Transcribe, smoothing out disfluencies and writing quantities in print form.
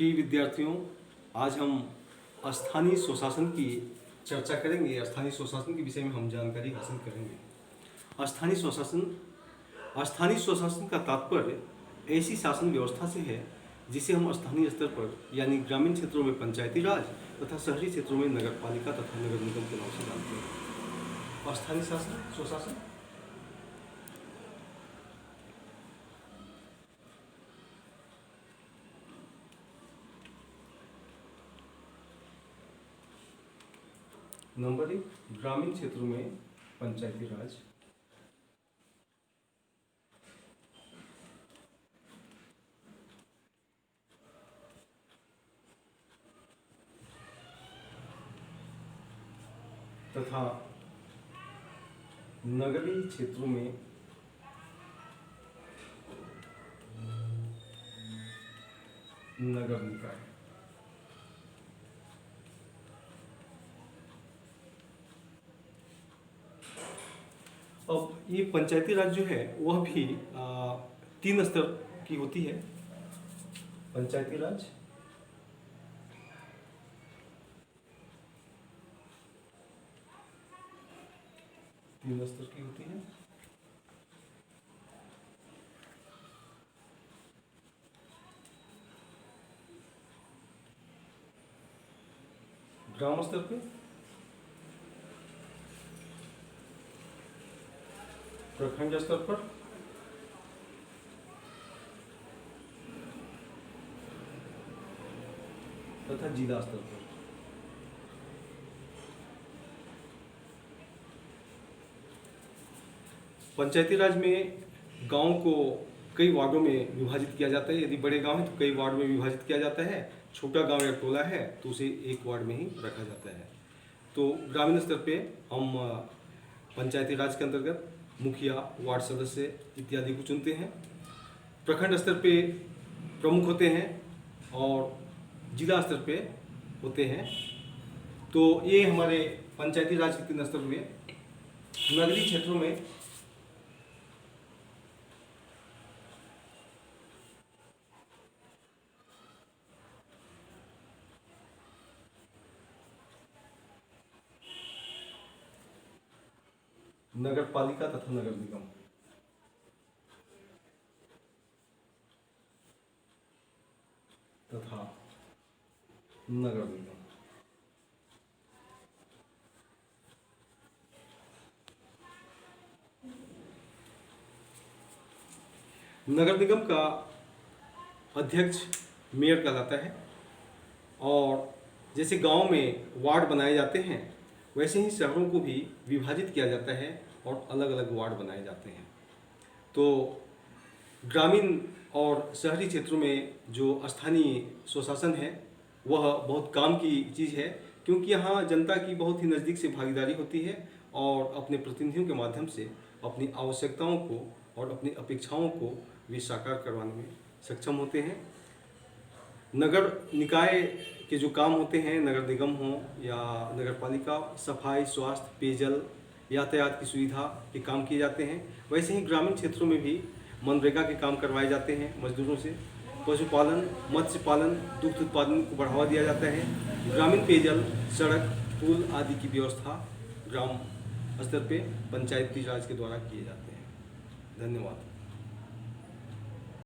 प्रिय विद्यार्थियों, आज हम स्थानीय स्वशासन की चर्चा करेंगे। स्थानीय स्वशासन के विषय में हम जानकारी हासिल करेंगे। स्थानीय स्वशासन का तात्पर्य ऐसी शासन व्यवस्था से है जिसे हम स्थानीय स्तर पर यानी ग्रामीण क्षेत्रों में पंचायती राज तथा शहरी क्षेत्रों में नगर पालिका तथा नगर निगम के नाम से जानते हैं। स्थानीय शासन स्वशासन नंबर 1, ग्रामीण क्षेत्रों में पंचायती राज। तथा नगरीय क्षेत्रों में नगर निकाय। अब ये पंचायती राज जो है वह भी 3 स्तर की होती है। पंचायती राज तीन स्तर की होती है। ग्राम स्तर पे, प्रखंड स्तर पर, तथा जिला स्तर पर। पंचायती राज में गांव को कई वार्डों में विभाजित किया जाता है। यदि बड़े गांव हैं तो कई वार्ड में विभाजित किया जाता है। छोटा गांव या टोला है तो उसे एक वार्ड में ही रखा जाता है। तो ग्रामीण स्तर पे हम पंचायती राज के अंतर्गत मुखिया, वार्ड सदस्य इत्यादि को चुनते हैं। प्रखंड स्तर पे प्रमुख होते हैं और जिला स्तर पे होते हैं। तो ये हमारे पंचायती राज के 3 स्तर हुए। नगरीय क्षेत्रों में नगर पालिका तथा नगर निगम। तथा नगर निगम। नगर निगम का अध्यक्ष मेयर कहलाता है। और जैसे गांव में वार्ड बनाए जाते हैं वैसे ही शहरों को भी विभाजित किया जाता है और अलग अलग वार्ड बनाए जाते हैं। तो ग्रामीण और शहरी क्षेत्रों में जो स्थानीय स्वशासन है वह बहुत काम की चीज़ है, क्योंकि यहाँ जनता की बहुत ही नज़दीक से भागीदारी होती है और अपने प्रतिनिधियों के माध्यम से अपनी आवश्यकताओं को और अपनी अपेक्षाओं को वे साकार करवाने में सक्षम होते हैं। नगर निकाय के जो काम होते हैं, नगर निगम हो या नगर पालिका, सफाई, स्वास्थ्य, पेयजल, यातायात की सुविधा के काम किए जाते हैं। वैसे ही ग्रामीण क्षेत्रों में भी मनरेगा के काम करवाए जाते हैं मजदूरों से। पशुपालन, मत्स्य पालन, दुग्ध उत्पादन को बढ़ावा दिया जाता है। ग्रामीण पेयजल, सड़क, पुल आदि की व्यवस्था ग्राम स्तर पे पंचायती राज के द्वारा किए जाते हैं। धन्यवाद।